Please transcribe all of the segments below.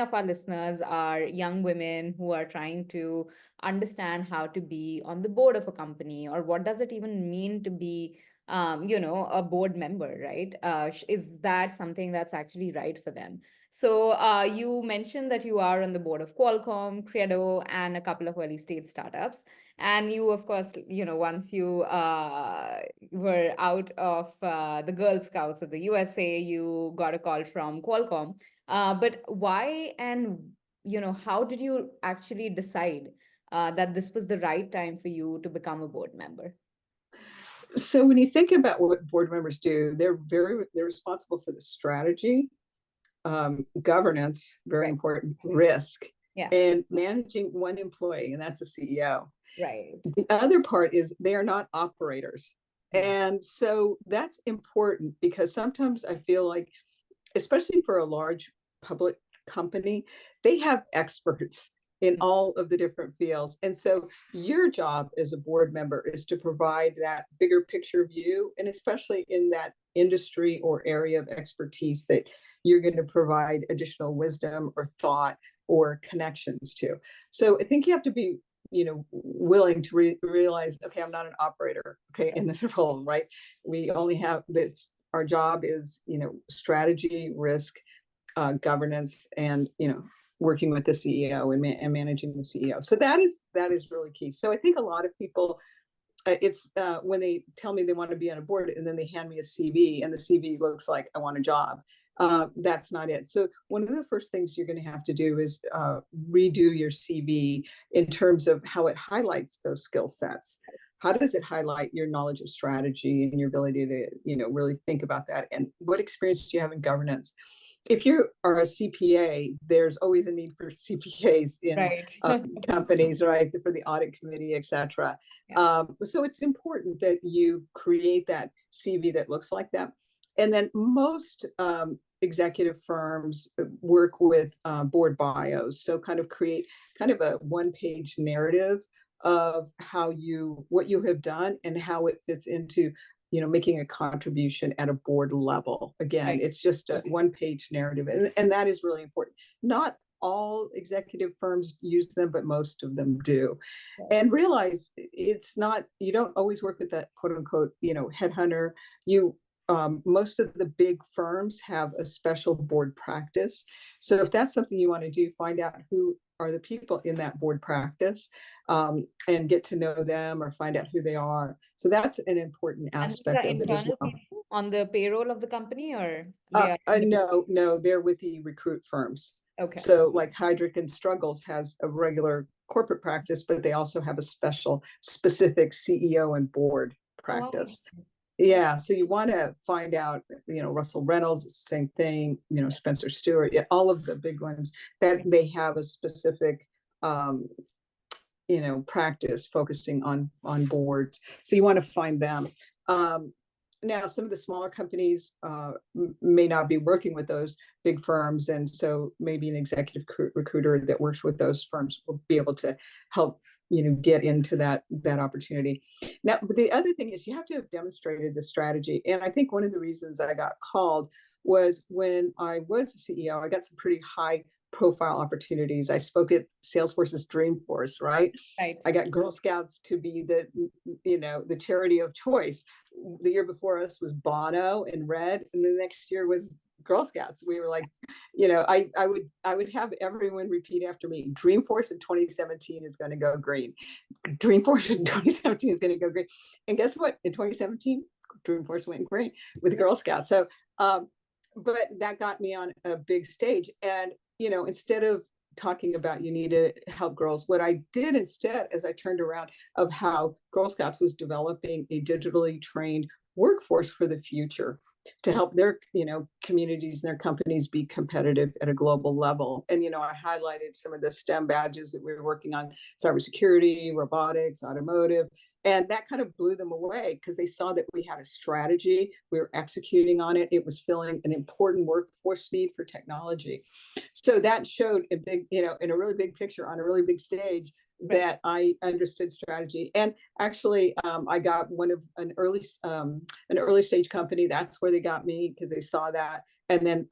of our listeners are young women who are trying to understand how to be on the board of a company, or what does it even mean to be, a board member, right? Is that something that's actually right for them? So you mentioned that you are on the board of Qualcomm, Credo, and a couple of early stage startups. And you, of course, once you were out of the Girl Scouts of the USA, you got a call from Qualcomm. But why and how did you actually decide that this was the right time for you to become a board member? So when you think about what board members do, they're responsible for the strategy, governance, very Right. important, risk, Yeah. and managing one employee, and that's a CEO. Right. The other part is they are not operators. Mm. And so that's important because sometimes I feel like, especially for a large public company, they have experts in all of the different fields. And so your job as a board member is to provide that bigger picture view, and especially in that industry or area of expertise that you're going to provide additional wisdom or thought or connections to. So I think you have to be willing to realize, okay, I'm not an operator, okay, in this role, right? We only have this, our job is strategy, risk, governance, and working with the CEO and managing the CEO. So that is really key. So I think a lot of people, it's when they tell me they want to be on a board and then they hand me a CV and the CV looks like I want a job. That's not it. So one of the first things you're going to have to do is redo your CV in terms of how it highlights those skill sets. How does it highlight your knowledge of strategy and your ability to, really think about that? And what experience do you have in governance? If you are a CPA, there's always a need for CPAs in Right. companies, right, for the audit committee, et cetera. Yeah. So it's important that you create that CV that looks like that. And then most executive firms work with board bios. So kind of create kind of a one-page narrative of what you have done and how it fits into making a contribution at a board level. Again, Right. it's just a one-page narrative, and that is really important. Not all executive firms use them, but most of them do. Right. And realize it's not, you don't always work with that quote unquote, headhunter. Most of the big firms have a special board practice. So if that's something you want to do, find out who are the people in that board practice, and get to know them or find out who they are. So that's an important And these are aspect of it as internal well. people on the payroll of the company, or they are No, they're with the recruit firms. okay. So like Heidrick and Struggles has a regular corporate practice, but they also have a specific CEO and board Oh, wow. practice. Yeah, so you want to find out, Russell Reynolds, same thing, Spencer Stewart, yeah, all of the big ones that they have a specific, practice focusing on boards. So you want to find them. Now, some of the smaller companies may not be working with those big firms, and so maybe an executive recruiter that works with those firms will be able to help get into that opportunity. Now, but the other thing is you have to have demonstrated the strategy, and I think one of the reasons I got called was when I was the CEO, I got some pretty high profile opportunities. I spoke at Salesforce's Dreamforce, right? Right. I got Girl Scouts to be the charity of choice. The year before us was Bono and Red, and the next year was Girl Scouts. We were like, I would have everyone repeat after me: Dreamforce in 2017 is going to go green. Dreamforce in 2017 is going to go green. And guess what? In 2017, Dreamforce went green with the Girl Scouts. So, but that got me on a big stage. And instead of talking about you need to help girls, what I did instead is I turned around of how Girl Scouts was developing a digitally trained workforce for the future to help their communities and their companies be competitive at a global level. And I highlighted some of the STEM badges that we were working on: cybersecurity, robotics, automotive. And that kind of blew them away because they saw that we had a strategy, we were executing on it, it was filling an important workforce need for technology. So that showed a big, in a really big picture on a really big stage, that I understood strategy. And actually, I got one of an early stage company. That's where they got me, because they saw that. And then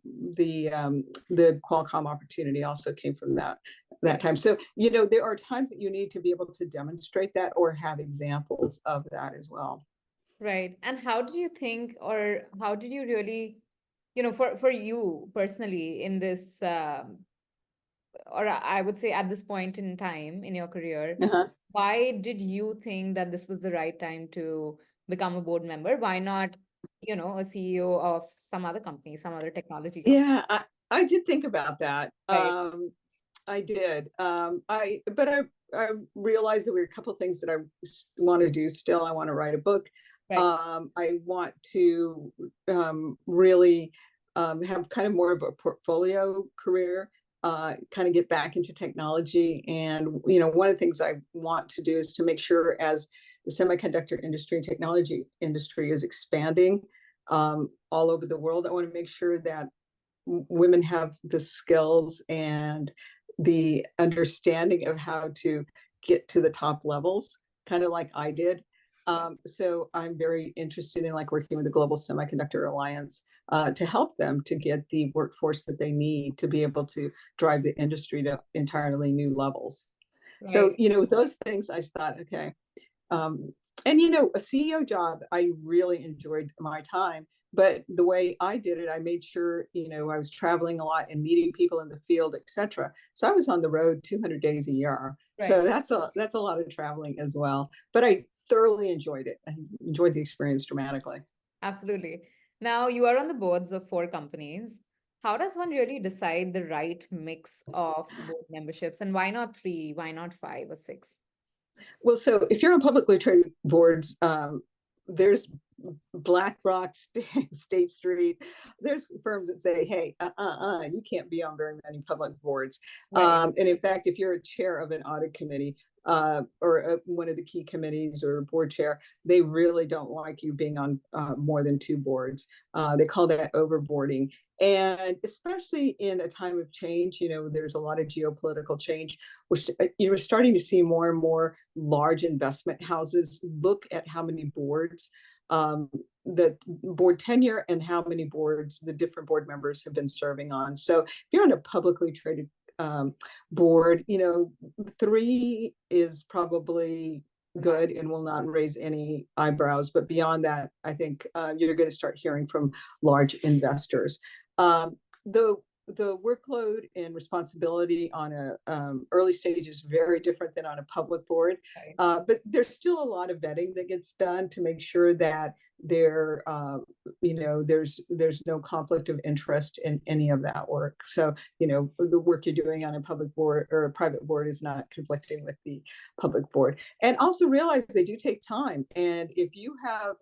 the Qualcomm opportunity also came from that time. So, there are times that you need to be able to demonstrate that or have examples of that as well. Right. And how did you think, or how did you really, for you personally in this, or I would say at this point in time in your career, Uh-huh. why did you think that this was the right time to become a board member? Why not, a CEO of some other company, some other technology company? Yeah, I did think about that. Right. I did. I realized there were a couple of things that I want to do still. I want to write a book. Right. I want to really have kind of more of a portfolio career, kind of get back into technology. And, one of the things I want to do is to make sure as the semiconductor industry and technology industry is expanding all over the world, I want to make sure that women have the skills and the understanding of how to get to the top levels, kind of like I did. So I'm very interested in like working with the Global Semiconductor Alliance to help them to get the workforce that they need to be able to drive the industry to entirely new levels. So, Right. those things I thought, okay. Um, and, a CEO job, I really enjoyed my time. But the way I did it, I made sure, I was traveling a lot and meeting people in the field, etc. So I was on the road 200 days a year. Right. So that's a lot of traveling as well. But I thoroughly enjoyed it. I enjoyed the experience dramatically. Absolutely. Now you are on the boards of 4 companies. How does one really decide the right mix of board memberships? And why not 3? Why not 5 or 6? Well, so if you're on publicly traded boards, there's BlackRock, State Street. There's firms that say, "Hey, you can't be on very many public boards." Right. And in fact, if you're a chair of an audit committee or one of the key committees or board chair, they really don't like you being on more than 2 boards. They call that overboarding. And especially in a time of change, there's a lot of geopolitical change. You're starting to see more and more large investment houses look at how many boards the board tenure and how many boards the different board members have been serving on. So if you're on a publicly traded board, 3 is probably good and will not raise any eyebrows. But beyond that, I think you're going to start hearing from large investors. The workload and responsibility on a early stage is very different than on a public board, Right. but there's still a lot of vetting that gets done to make sure that there, there's no conflict of interest in any of that work. So, the work you're doing on a public board or a private board is not conflicting with the public board. And also realize they do take time. And if you have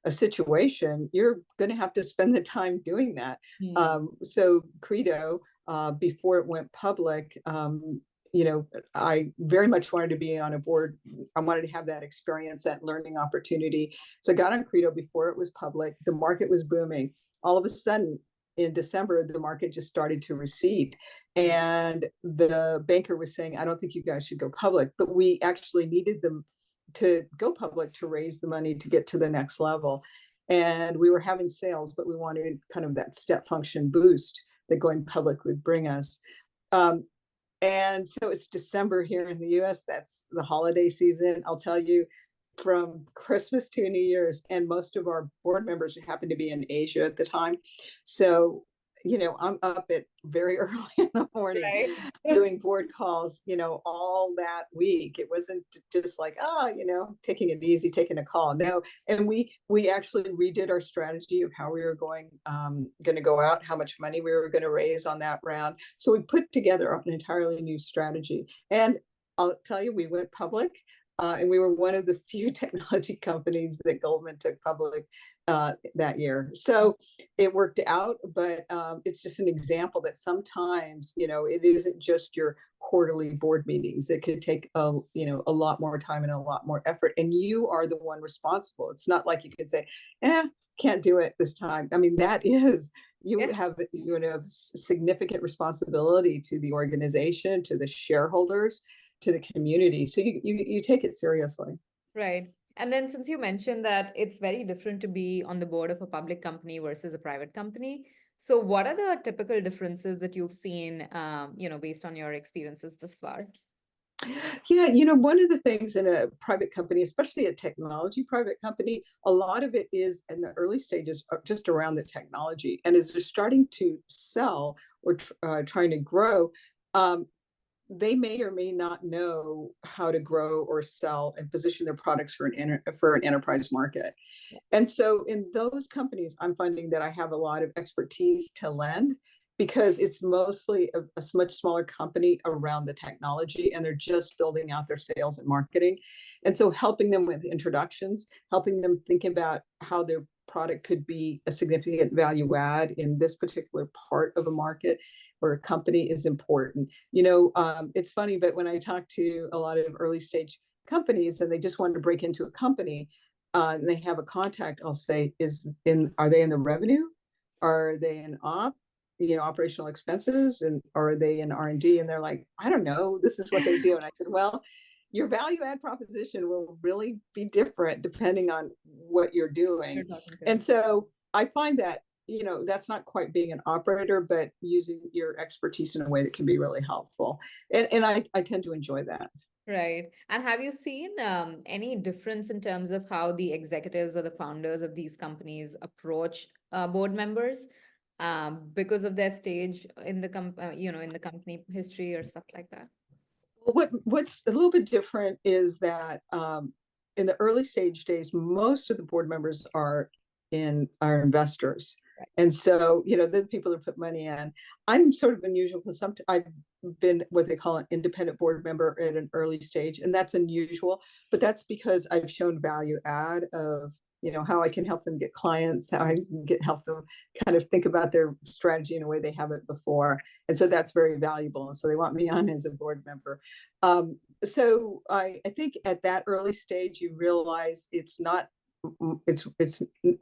a situation, you're going to have to spend the time doing that. Hmm. So Credo, before it went public, I very much wanted to be on a board. I wanted to have that experience, that learning opportunity. So I got on Credo before it was public. The market was booming. All of a sudden, in December, the market just started to recede. And the banker was saying, I don't think you guys should go public. But we actually needed them to go public to raise the money to get to the next level. And we were having sales, but we wanted kind of that step function boost that going public would bring us. Um, and so it's December here in the US. That's the holiday season. I'll tell you, from Christmas to New Year's, and most of our board members happened to be in Asia at the time. So, I'm up at very early in the morning Right. doing board calls, all that week. It wasn't just like, taking it easy, taking a call. No. And we actually redid our strategy of how we were going to go out, how much money we were going to raise on that round. So we put together an entirely new strategy. And I'll tell you, we went public. And we were one of the few technology companies that Goldman took public that year. So it worked out, but it's just an example that sometimes, it isn't just your quarterly board meetings. It could take a lot more time and a lot more effort. And you are the one responsible. It's not like you can say, can't do it this time. I mean, you Yeah. have significant responsibility to the organization, to the shareholders, to the community. So you take it seriously. Right. And then since you mentioned that it's very different to be on the board of a public company versus a private company, So what are the typical differences that you've seen, based on your experiences thus far? Yeah, one of the things in a private company, especially a technology private company, a lot of it is in the early stages just around the technology. And as they're starting to sell or trying to grow, um, they may or may not know how to grow or sell and position their products for an enterprise market. And so in those companies, I'm finding that I have a lot of expertise to lend because it's mostly a much smaller company around the technology and they're just building out their sales and marketing. And so helping them with introductions, helping them think about how their product could be a significant value add in this particular part of a market or a company is important. It's funny, but when I talk to a lot of early stage companies and they just want to break into a company, and they have a contact, I'll say, are they in the revenue? Are they in operational expenses, and are they in R&D? And they're like, I don't know, this is what they do. And I said, well, your value add proposition will really be different depending on what you're You're doing. talking to. And so I find that, that's not quite being an operator, but using your expertise in a way that can be really helpful. And I tend to enjoy that. Right. And have you seen any difference in terms of how the executives or the founders of these companies approach board members because of their stage in the in the company history or stuff like that? What's a little bit different is that in the early stage days, most of the board members are investors, Right. and so they're the people that put money in. I'm sort of unusual because I've been what they call an independent board member at an early stage, and that's unusual. But that's because I've shown value add of how I can help them get clients, how I can help them kind of think about their strategy in a way they haven't before, and so that's very valuable. And so they want me on as a board member. So I think at that early stage, you realize it's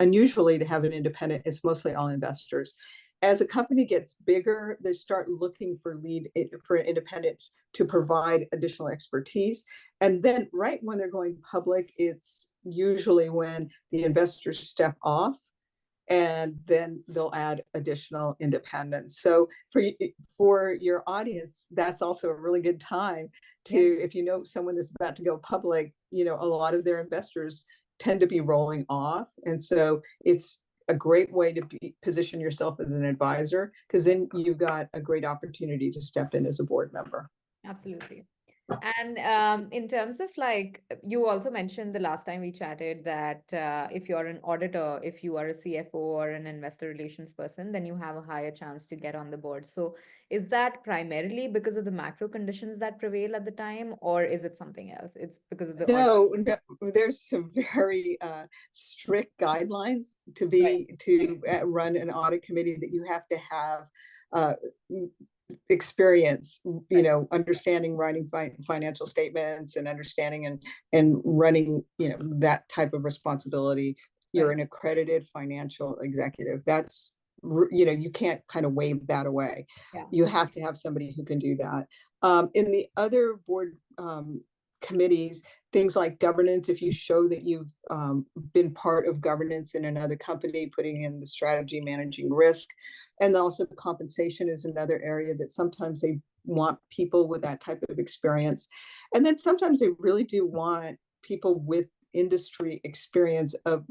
unusually to have an independent. It's mostly all investors. As a company gets bigger, they start looking for independents to provide additional expertise. And then right when they're going public, it's usually when the investors step off and then they'll add additional independence. So for your audience, that's also a really good time to, Yeah, if you know someone that's about to go public, a lot of their investors tend to be rolling off. And so it's a great way to position yourself as an advisor, because then you've got a great opportunity to step in as a board member. absolutely. And in terms of like, you also mentioned the last time we chatted that if you're an auditor, if you are a CFO or an investor relations person, then you have a higher chance to get on the board. So is that primarily because of the macro conditions that prevail at the time, or is it something else? It's because of the audit. No, there's some very strict guidelines Right, to run an audit committee, that you have to have uh, experience, right, understanding writing financial statements and understanding and running, that type of responsibility. You're right. an accredited financial executive. That's, you can't kind of wave that away. Yeah. You have to have somebody who can do that. In the other board committees, things like governance, if you show that you've been part of governance in another company, putting in the strategy, managing risk, and also compensation is another area that sometimes they want people with that type of experience. And then sometimes they really do want people with industry experience of,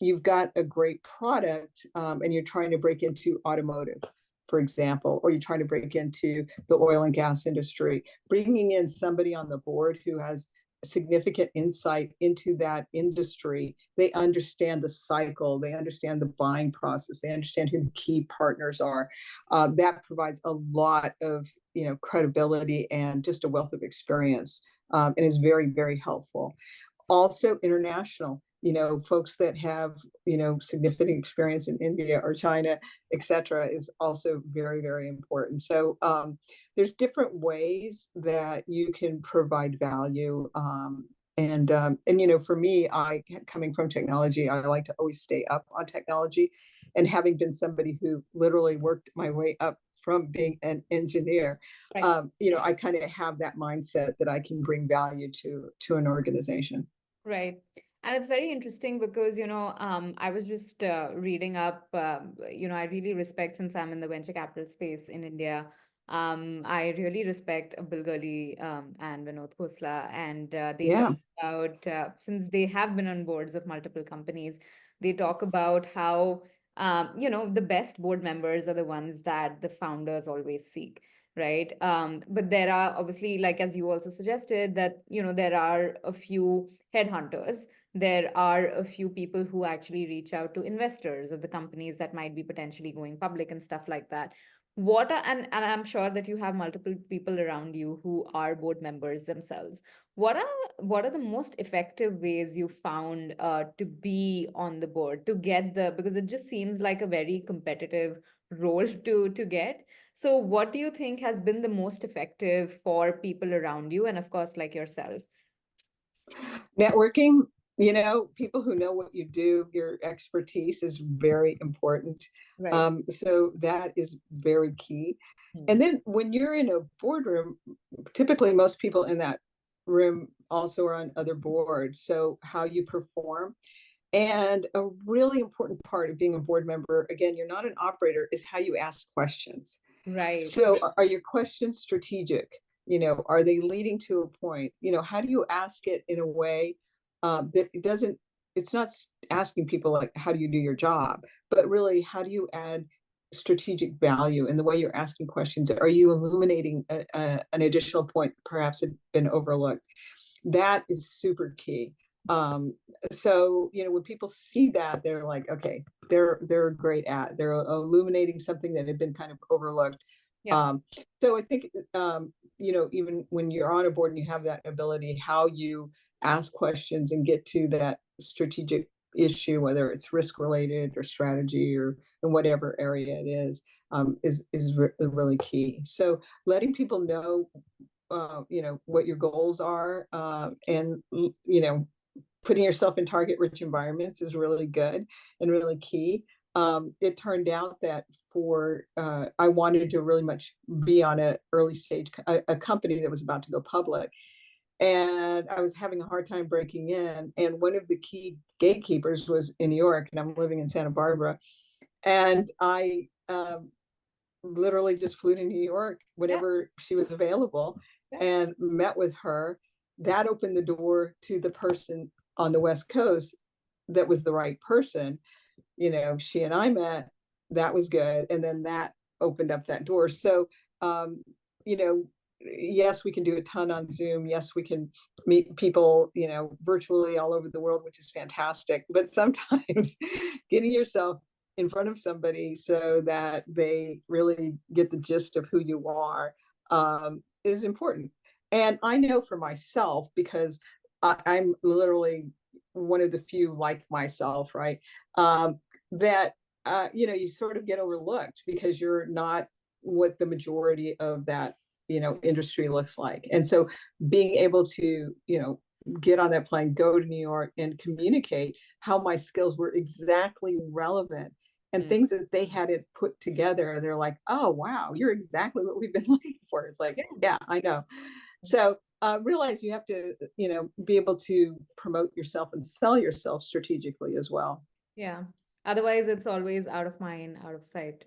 you've got a great product, and you're trying to break into automotive, for example, or you're trying to break into the oil and gas industry. Bringing in somebody on the board who has significant insight into that industry, they understand the cycle, they understand the buying process, they understand who the key partners are. That provides a lot of credibility and just a wealth of experience, and is very, very helpful. Also international, folks that have significant experience in India or China, etc., is also very, very important. So there's different ways that you can provide value, and for me, I coming from technology, I like to always stay up on technology, and having been somebody who literally worked my way up from being an engineer, Right. I kind of have that mindset that I can bring value to an organization. Right. And it's very interesting because, I was just reading up, I really respect, since I'm in the venture capital space in India, I really respect Bill Gurley and Vinod Khosla. And they talk Yeah. about, since they have been on boards of multiple companies, they talk about how, the best board members are the ones that the founders always seek. Right. But there are obviously, like as you also suggested, that, there are a few headhunters, there are a few people who actually reach out to investors of the companies that might be potentially going public and stuff like that. And I'm sure that you have multiple people around you who are board members themselves. What are the most effective ways you found to be on the board, to get because it just seems like a very competitive role to get. So what do you think has been the most effective for people around you, and of course like yourself? Networking, people who know what you do, your expertise is very important. Right. So that is very key. Hmm. And then when you're in a boardroom, typically most people in that room also are on other boards. So how you perform. And a really important part of being a board member, again, you're not an operator, is how you ask questions. Right. So are your questions strategic? Are they leading to a point? How do you ask it in a way that it doesn't, it's not asking people like, how do you do your job? But really, how do you add strategic value in the way you're asking questions? Are you illuminating an additional point that perhaps had been overlooked? That is super key. Um, so when people see that, they're like, okay, they're great at, they're illuminating something that had been kind of overlooked. Yeah. Um, so I think even when you're on a board and you have that ability, how you ask questions and get to that strategic issue, whether it's risk related or strategy or in whatever area it is really key. So letting people know what your goals are, and putting yourself in target rich environments is really good and really key. It turned out that I wanted to really much be on a early stage, a company that was about to go public, and I was having a hard time breaking in. And one of the key gatekeepers was in New York, and I'm living in Santa Barbara, and I literally just flew to New York Yeah. whenever she was available Yeah. and met with her. That opened the door to the person on the West Coast that was the right person. She and I met, that was good. And then that opened up that door. So, you know, yes, we can do a ton on Zoom. Yes, we can meet people, virtually all over the world, which is fantastic. But sometimes getting yourself in front of somebody so that they really get the gist of who you are is important. And I know for myself, because I'm literally one of the few like myself, right? That you sort of get overlooked because you're not what the majority of that industry looks like. And so being able to get on that plane, go to New York, and communicate how my skills were exactly relevant and Hmm. things that they hadn't put together, they're like, oh wow, you're exactly what we've been looking for. It's like, Yeah. yeah, I know. So realize you have to be able to promote yourself and sell yourself strategically as well. Yeah. Otherwise, it's always out of mind, out of sight.